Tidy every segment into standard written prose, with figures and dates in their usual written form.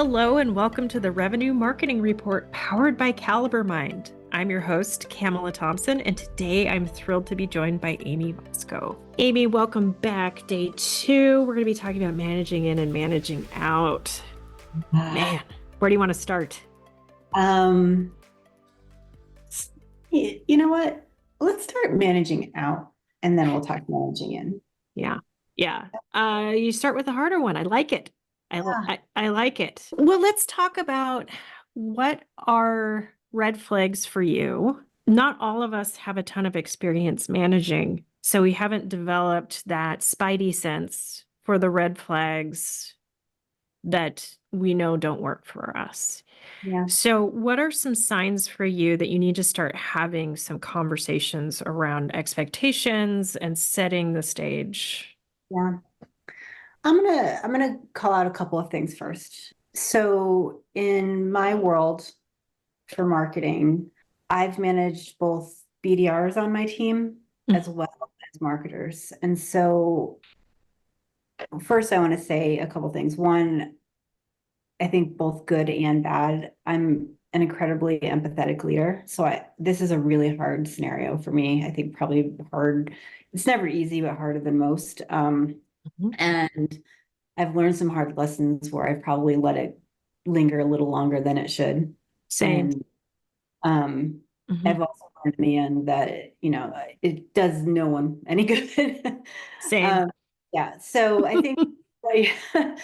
Hello and welcome to the Revenue Marketing Report powered by Caliber Mind. I'm your host, Camela Thompson, and today I'm thrilled to be joined by Amy Vosko. Amy, welcome back. Day 2. We're going to be talking about managing in and managing out. Man, where do you want to start? You know what? Let's start managing out and then we'll talk managing in. Yeah. You start with the harder one. I like it. I like it. Well, let's talk about what are red flags for you. Not all of us have a ton of experience managing, so we haven't developed that spidey sense for the red flags that we know don't work for us. Yeah. So what are some signs for you that you need to start having some conversations around expectations and setting the stage? Yeah. I'm gonna call out a couple of things first. So in my world for marketing, I've managed both BDRs on my team as well as marketers. And so first I want to say a couple things. One, I think both good and bad. I'm an incredibly empathetic leader. So this is a really hard scenario for me. I think probably hard. It's never easy, but harder than most. And I've learned some hard lessons where I've probably let it linger a little longer than it should. Same. And I've also learned in the end that, it does no one any good. Same. Yeah. So I think, and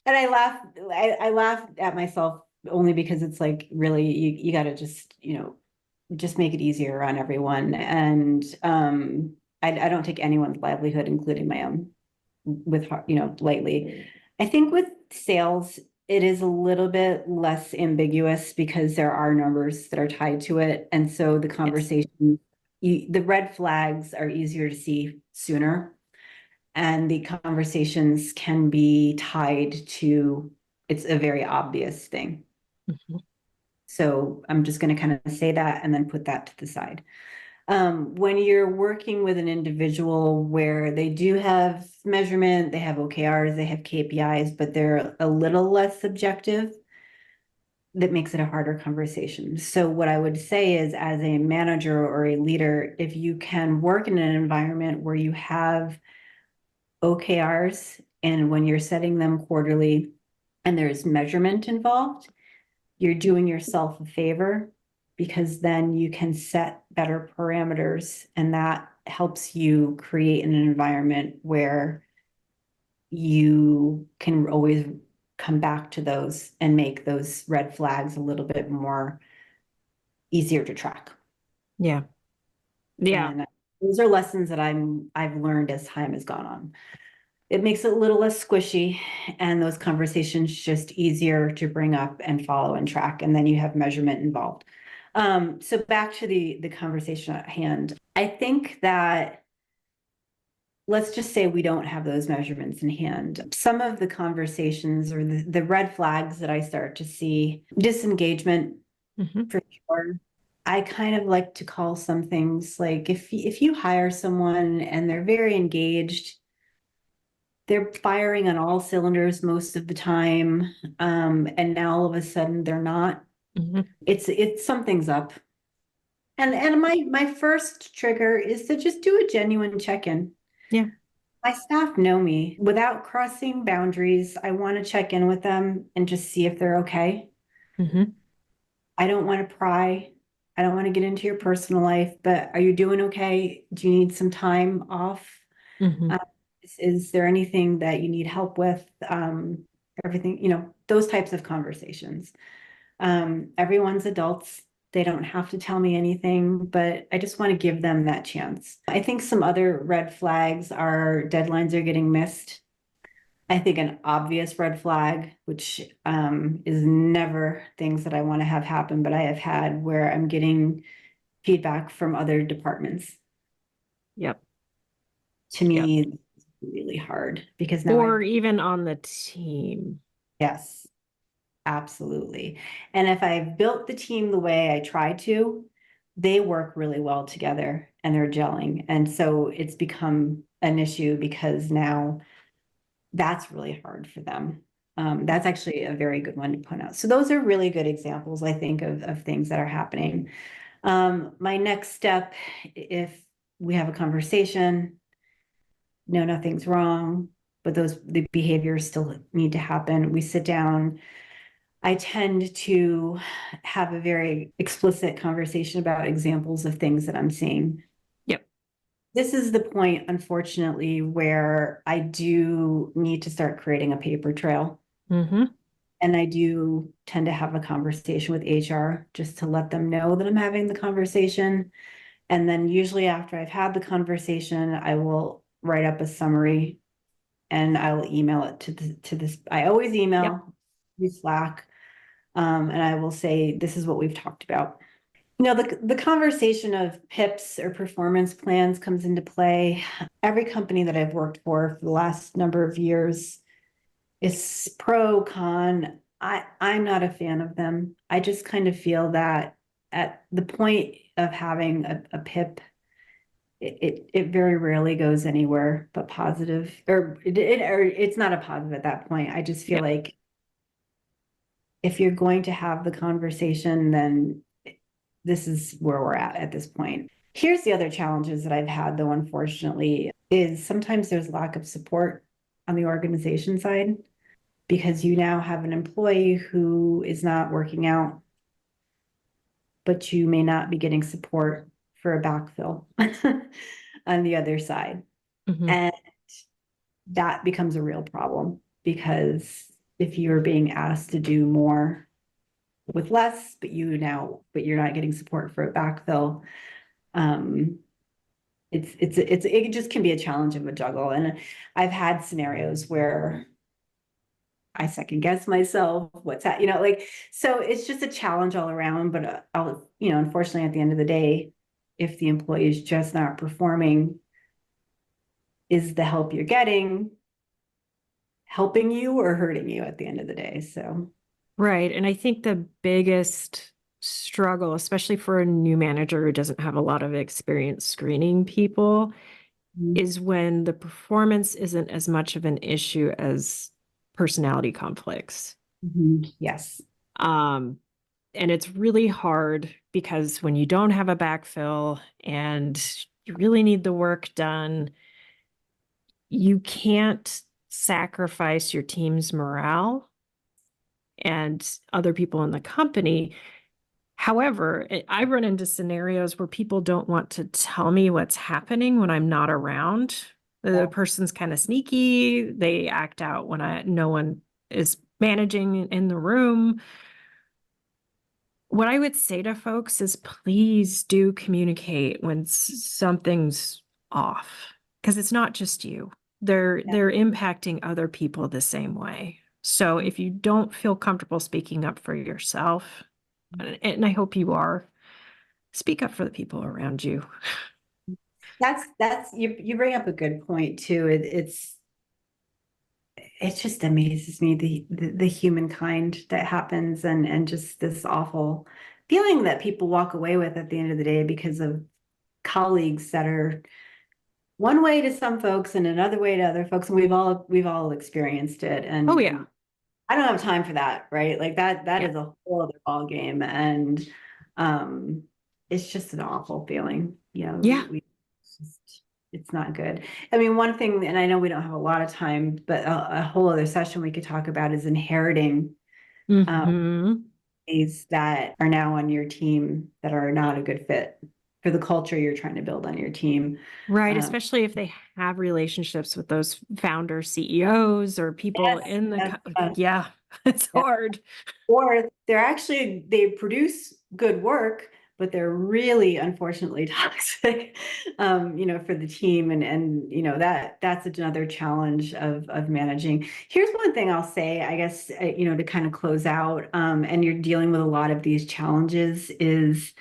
I laugh at myself only because it's like, really, you got to just make it easier on everyone. And I don't take anyone's livelihood, including my own, lightly. I think with sales, it is a little bit less ambiguous because there are numbers that are tied to it. And so the conversation, the red flags are easier to see sooner. And the conversations can be tied to, it's a very obvious thing. So I'm just going to kind of say that and then put that to the side. When you're working with an individual where they do have measurement, they have OKRs, they have KPIs, but they're a little less subjective, that makes it a harder conversation. So what I would say is, as a manager or a leader, if you can work in an environment where you have OKRs and when you're setting them quarterly and there's measurement involved, you're doing yourself a favor because then you can set better parameters and that helps you create an environment where you can always come back to those and make those red flags a little bit more easier to track. Yeah. And those are lessons that I've learned as time has gone on. It makes it a little less squishy and those conversations just easier to bring up and follow and track. And then you have measurement involved. So back to the conversation at hand. I think that let's just say we don't have those measurements in hand. Some of the conversations or the red flags that I start to see, disengagement for sure. I kind of like to call some things like if you hire someone and they're very engaged, they're firing on all cylinders most of the time, and now all of a sudden they're not. It's something's up. And my first trigger is to just do a genuine check-in. Yeah. My staff know me. Without crossing boundaries, I want to check in with them and just see if they're okay. I don't want to pry. I don't want to get into your personal life, but are you doing okay? Do you need some time off? Is there anything that you need help with? Everything, those types of conversations. Everyone's adults. They don't have to tell me anything, but I just want to give them that chance. I think some other red flags are deadlines are getting missed. I think an obvious red flag, which is never things that I want to have happen, but I have had where I'm getting feedback from other departments. Yep. To me, it's really hard because now or even on the team. Yes, absolutely. And if I've built the team the way I try to, they work really well together and they're gelling. And so it's become an issue because now that's really hard for them. That's actually a very good one to point out. So those are really good examples, I think, of things that are happening. My next step, if we have a conversation, no, nothing's wrong, but the behaviors still need to happen. We sit down. I tend to have a very explicit conversation about examples of things that I'm seeing. Yep. This is the point, unfortunately, where I do need to start creating a paper trail. Mm-hmm. And I do tend to have a conversation with HR just to let them know that I'm having the conversation. And then usually after I've had the conversation, I will write up a summary and I will email it to this. I always Yep. email Slack, and I will say, this is what we've talked about. You know, the conversation of PIPs or performance plans comes into play. Every company that I've worked for the last number of years is pro, con. I'm not a fan of them. I just kind of feel that at the point of having a PIP, it very rarely goes anywhere but positive, or it's not a positive at that point. I just feel Yep. like if you're going to have the conversation, then this is where we're at this point. Here's the other challenges that I've had, though, unfortunately, is sometimes there's lack of support on the organization side because you now have an employee who is not working out, but you may not be getting support for a backfill on the other side. Mm-hmm. And that becomes a real problem because if you're being asked to do more with less, but you're not getting support for a backfill, it just can be a challenge of a juggle. And I've had scenarios where I second guess myself, what's that, like, so it's just a challenge all around. But unfortunately, at the end of the day, if the employee is just not performing, is the help you're getting helping you or hurting you at the end of the day? So, Right. And I think the biggest struggle, especially for a new manager who doesn't have a lot of experience screening people, is when the performance isn't as much of an issue as personality conflicts. yes. And it's really hard because when you don't have a backfill and you really need the work done, you can't sacrifice your team's morale and other people in the company. However, I run into scenarios where people don't want to tell me what's happening when I'm not around. The person's kind of sneaky. They act out when no one is managing in the room. What I would say to folks is please do communicate when something's off, because it's not just you. They're impacting other people the same way. So if you don't feel comfortable speaking up for yourself, and I hope you are, speak up for the people around you. That's you bring up a good point too. It just amazes me the humankind that happens, and just this awful feeling that people walk away with at the end of the day because of colleagues that are one way to some folks and another way to other folks, and we've all experienced it. And, Oh yeah. I don't have time for that, right? Like that Yeah. is a whole other ball game. And it's just an awful feeling. Yeah. It's not good. I mean, one thing, and I know we don't have a lot of time, but a whole other session we could talk about is inheriting Mm-hmm. these that are now on your team that are not a good fit for the culture you're trying to build on your team. Right. Um, Especially if they have relationships with those founder CEOs or people yes, in the, yes, yes, yeah, it's yes. hard. Or they produce good work, but they're really unfortunately toxic, for the team. And that's another challenge of managing. Here's one thing I'll say, I guess, to kind of close out, and you're dealing with a lot of these challenges, is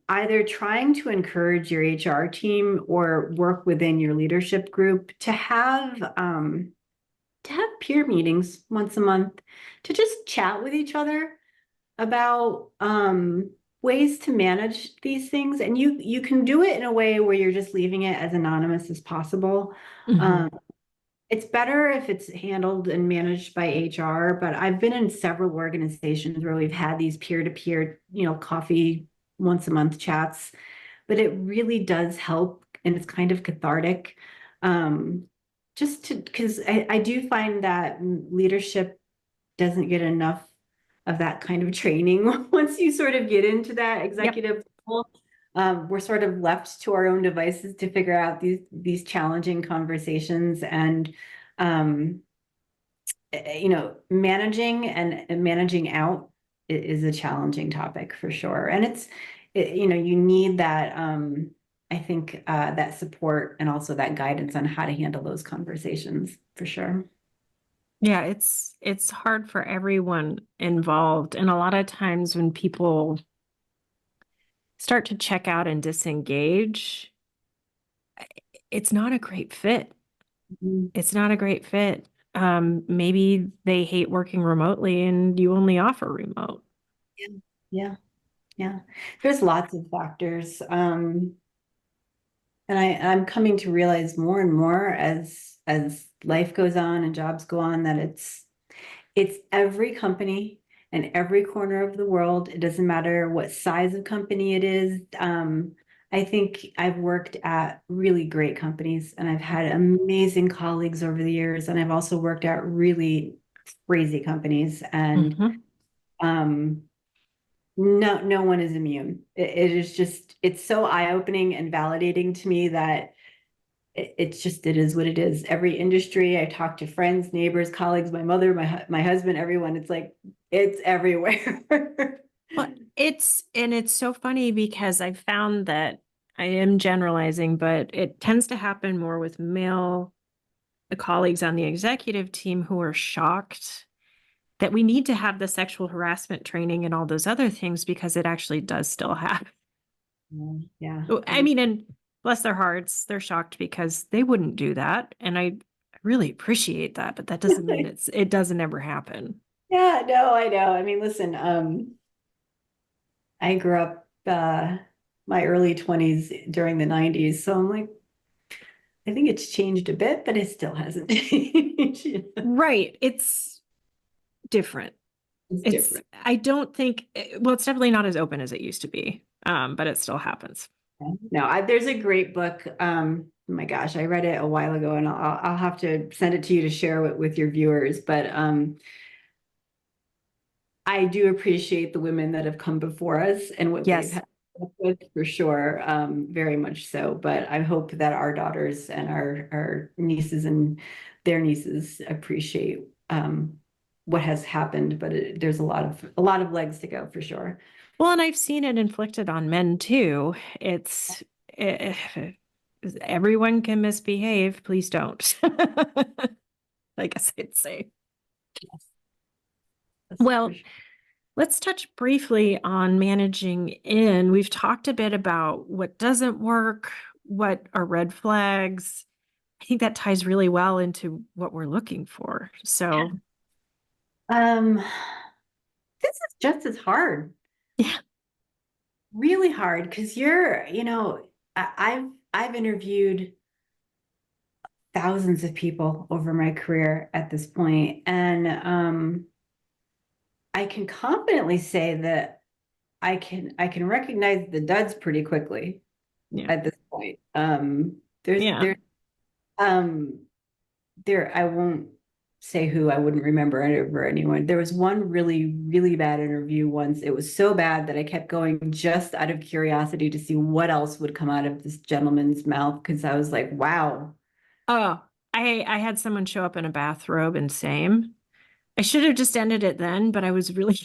either trying to encourage your HR team or work within your leadership group to have peer meetings once a month to just chat with each other about ways to manage these things. And you can do it in a way where you're just leaving it as anonymous as possible. Mhm. Um, It's better if it's handled and managed by HR, but I've been in several organizations where we've had these peer-to-peer, coffee once a month chats, but it really does help and it's kind of cathartic. Just to, because I do find that leadership doesn't get enough of that kind of training. Once you sort of get into that Yep. executive level, we're sort of left to our own devices to figure out these challenging conversations and managing and managing out is a challenging topic for sure. And you need that I think that support and also that guidance on how to handle those conversations for sure. Yeah, it's hard for everyone involved. And a lot of times when people start to check out and disengage, it's not a great fit. Mhm. It's not a great fit. Maybe they hate working remotely and you only offer remote. Yeah, yeah, yeah. There's lots of factors. And I'm coming to realize more and more as life goes on and jobs go on that it's every company and every corner of the world. It doesn't matter what size of company it is. I think I've worked at really great companies and I've had amazing colleagues over the years, and I've also worked at really crazy companies. And Mhm. um, no one is immune. It is just, it's so eye-opening and validating to me that it is what it is. Every industry, I talk to friends, neighbors, colleagues, my mother, my husband, everyone. It's like it's everywhere. Well, it's so funny because I found that I am generalizing, but it tends to happen more with male colleagues on the executive team who are shocked that we need to have the sexual harassment training and all those other things because it actually does still happen. Yeah. I mean, and bless their hearts, they're shocked because they wouldn't do that. And I really appreciate that, but that doesn't mean it doesn't ever happen. Yeah, no, I know. I mean, listen, I grew up my early 20s during the 90s, so I'm like, I think it's changed a bit, but it still hasn't changed. Right. It's different. It's It's, different. I don't think, well, it's definitely not as open as it used to be, but it still happens. No, there's a great book. Oh my gosh, I read it a while ago, and I'll have to send it to you to share with your viewers. But I do appreciate the women that have come before us and what they've Yes. had with for sure, very much so. But I hope that our daughters and our nieces and their nieces appreciate what has happened. But there's a lot of legs to go for sure. Well, and I've seen it inflicted on men too. It's, eh, everyone can misbehave. Please don't. I guess I'd say. Yes, that's for Well, sure. let's touch briefly on managing in. We've talked a bit about what doesn't work, what are red flags. I think that ties really well into what we're looking for. So, Um, this is just as hard, yeah, really hard, because I've interviewed thousands of people over my career at this point, and I can confidently say that I can recognize the duds pretty quickly yeah, at this point. There's yeah. there um there I won't say who, I wouldn't remember anyone. There was one really, really bad interview once. It was so bad that I kept going just out of curiosity to see what else would come out of this gentleman's mouth, because I was like, wow. Oh, I had someone show up in a bathrobe and same. I should have just ended it then, but I was really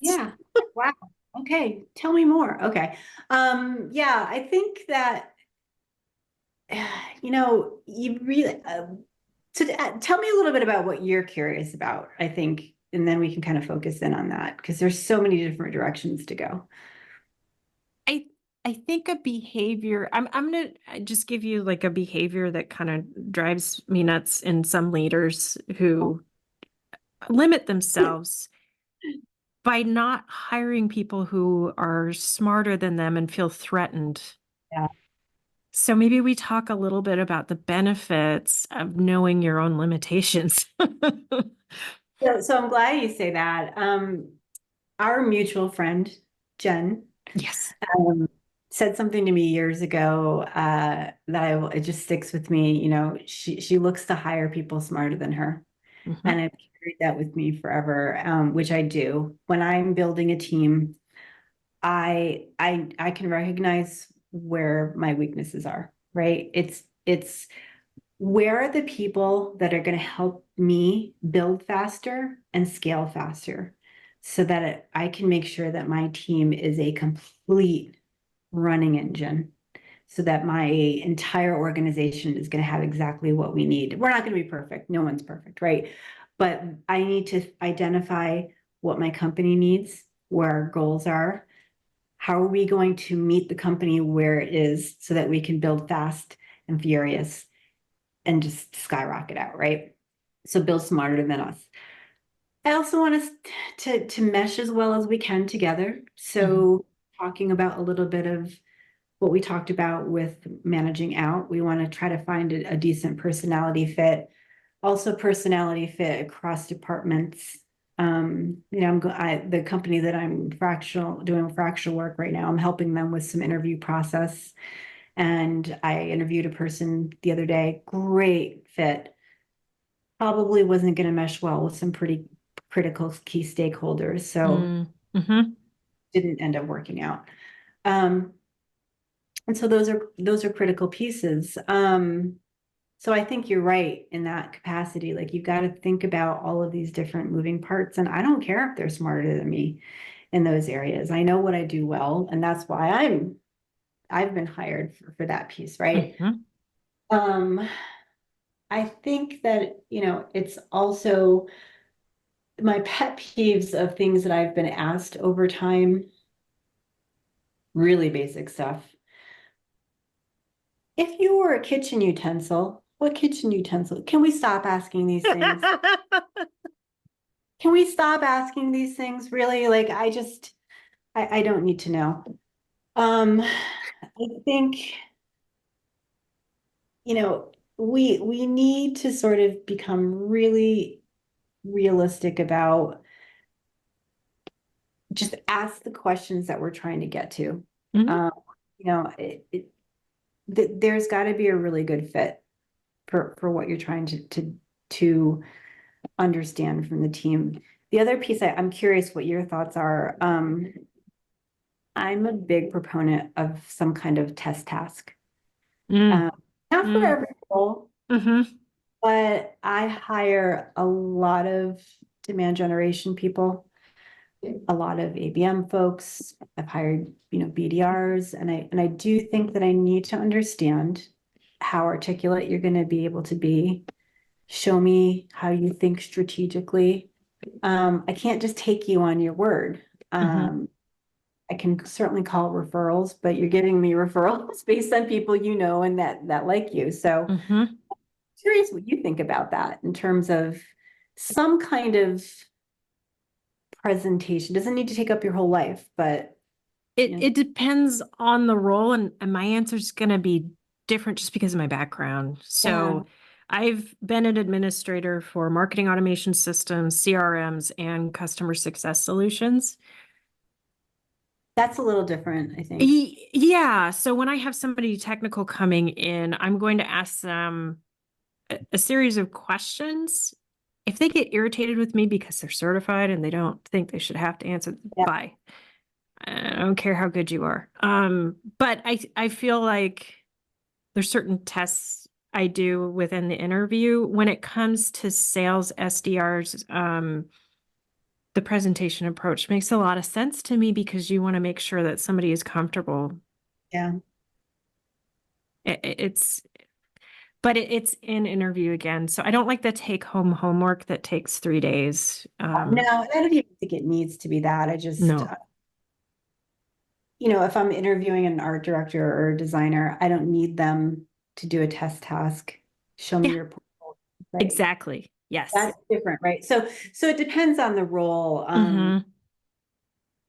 Yeah. Wow. Okay. Tell me more. Okay. Yeah, I think that you really so tell me a little bit about what you're curious about, I think, and then we can kind of focus in on that because there's so many different directions to go. I I think a behavior, I'm gonna just give you like a behavior that kind of drives me nuts in some leaders who limit themselves by not hiring people who are smarter than them and feel threatened. Yeah. So maybe we talk a little bit about the benefits of knowing your own limitations. So I'm glad you say that. Our mutual friend, Jen, Yes. um, said something to me years ago it just sticks with me. You know, she looks to hire people smarter than her. Mhm. And I've carried that with me forever, which I do. When I'm building a team, I can recognize where my weaknesses are, right? It's where are the people that are going to help me build faster and scale faster so that I can make sure that my team is a complete running engine so that my entire organization is going to have exactly what we need. We're not going to be perfect. No one's perfect, right? But I need to identify what my company needs, where our goals are. How are we going to meet the company where it is so that we can build fast and furious and just skyrocket out, right? So build smarter than us. I also want us to mesh as well as we can together. Mhm. So talking about a little bit of what we talked about with managing out, we want to try to find a decent personality fit, also personality fit across departments. You know, the company that I'm doing fractional work right now, I'm helping them with some interview process. And I interviewed a person the other day, great fit, probably wasn't going to mesh well with some pretty critical key stakeholders. So Mhm. didn't end up working out. Um, and so those are critical pieces. So I think you're right in that capacity. Like you've got to think about all of these different moving parts. And I don't care if they're smarter than me in those areas. I know what I do well, and that's why I've been hired for that piece, right? Mhm. Um, I think that, you know, it's also my pet peeves of things that I've been asked over time, really basic stuff. If you were a kitchen utensil, what kitchen utensil? Can we stop asking these things? Can we stop asking these things? Really? Like, I don't need to know. I think, you know, we need to sort of become really realistic about just ask the questions that we're trying to get to. Mhm. Um, you know, there's got to be a really good fit for what you're trying to understand from the team. The other piece, I'm curious what your thoughts are. I'm a big proponent of some kind of test task. Mm. Um, Not for Mm. every role, Mhm. but I hire a lot of demand generation people, a lot of ABM folks. I've hired, you know, BDRs, and I do think that I need to understand how articulate you're going to be able to be. Show me how you think strategically. I can't just take you on your word. Mhm. I can certainly call referrals, but you're giving me referrals based on people you know and that like you. So Mhm. curious what you think about that in terms of some kind of presentation. Doesn't need to take up your whole life, but It you know, it depends on the role, and my answer is going to be different just because of my background. yeah, So I've been an administrator for marketing automation systems, CRMs, and customer success solutions. that's a little different, I think. Yeah. So when I have somebody technical coming in, I'm going to ask them a series of questions. If they get irritated with me because they're certified and they don't think they should have to answer, Yeah, bye. I don't care how good you are. But I feel like there's certain tests I do within the interview when it comes to sales SDRs. The presentation approach makes a lot of sense to me because you want to make sure that somebody is comfortable. yeah. It's but it's an interview again. So I don't like the take home homework that takes 3 days. No, I don't even think it needs to be that. I just, No. you know, if I'm interviewing an art director or a designer, I don't need them to do a test task. Show me Yeah, your portfolio, right? exactly. Yes. That's different, right? So it depends on the role. Hmm.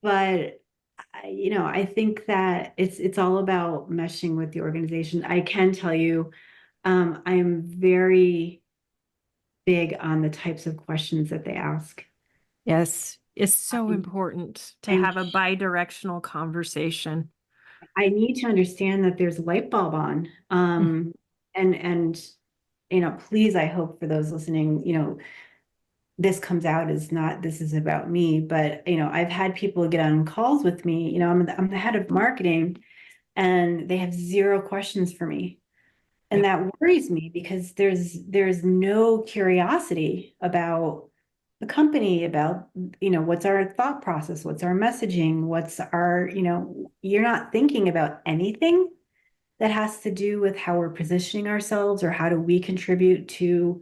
But I think that it's all about meshing with the organization. I can tell you, I am very big on the types of questions that they ask. Yes, it's so I, important to I, have a bi-directional conversation. I need to understand that there's a light bulb on. And please, I hope for those listening, this comes out as not, this is about me, but I've had people get on calls with me, I'm the head of marketing, and they have zero questions for me. And Yep. that worries me because there's no curiosity about the company, about, what's our thought process, what's our messaging, what's our, you're not thinking about anything that has to do with how we're positioning ourselves or how do we contribute to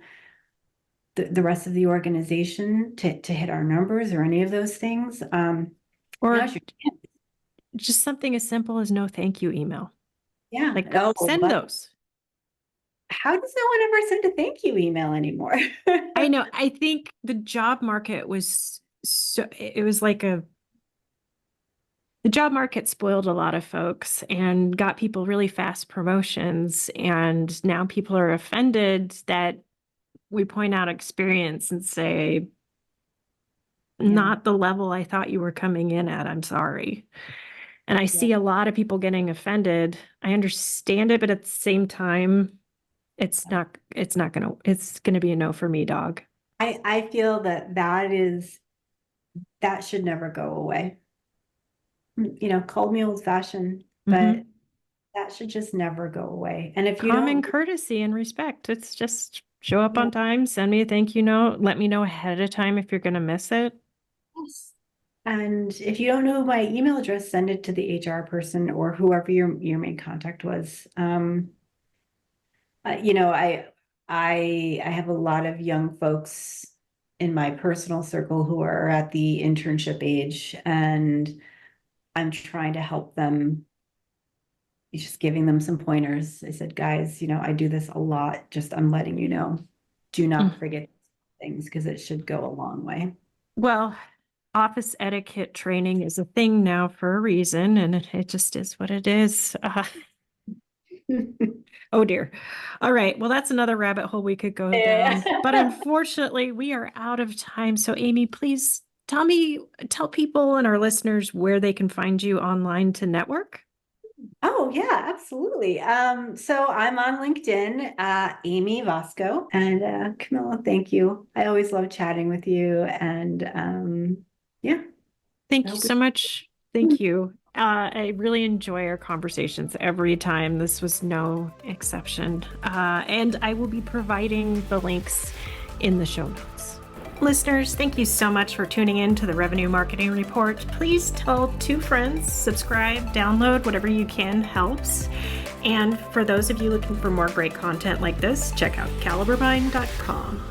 the rest of the organization to hit our numbers or any of those things. Or Gosh, just something as simple as no thank you email. yeah. Like Oh, send those. how does no one ever send a thank you email anymore? I know. I think the job market was it was like the job market spoiled a lot of folks and got people really fast promotions. And now people are offended that we point out experience and say, Yeah. not the level I thought you were coming in at. I'm sorry. And I Yeah. see a lot of people getting offended. I understand it, but at the same time, it's gonna be a no for me, dog. I feel that should never go away. Call me old fashioned, but Mm-hmm. that should just never go away. And if you Common don't, courtesy and respect. It's just show up yeah, on time, send me a thank you note, let me know ahead of time if you're gonna miss it. yes. And if you don't know my email address, send it to the HR person or whoever your main contact was. You know, I have a lot of young folks in my personal circle who are at the internship age, and I'm trying to help them, just giving them some pointers. I said, guys, I do this a lot. Just I'm letting you know, do not Mm. forget things because it should go a long way. Well, office etiquette training is a thing now for a reason, and it just is what it is. Oh dear. All right. Well, that's another rabbit hole we could go down. But unfortunately, we are out of time. So, Amy, please tell people and our listeners where they can find you online to network. Oh yeah, absolutely. So I'm on LinkedIn, Amy Vosko, and Camilla, thank you. I always love chatting with you, and yeah, I Thank you hope so much. Thank you. I really enjoy our conversations every time. This was no exception. And I will be providing the links in the show notes. Listeners, thank you so much for tuning in to the Revenue Marketing Report. Please tell 2 friends, subscribe, download, whatever you can helps. And for those of you looking for more great content like this, check out calibermind.com.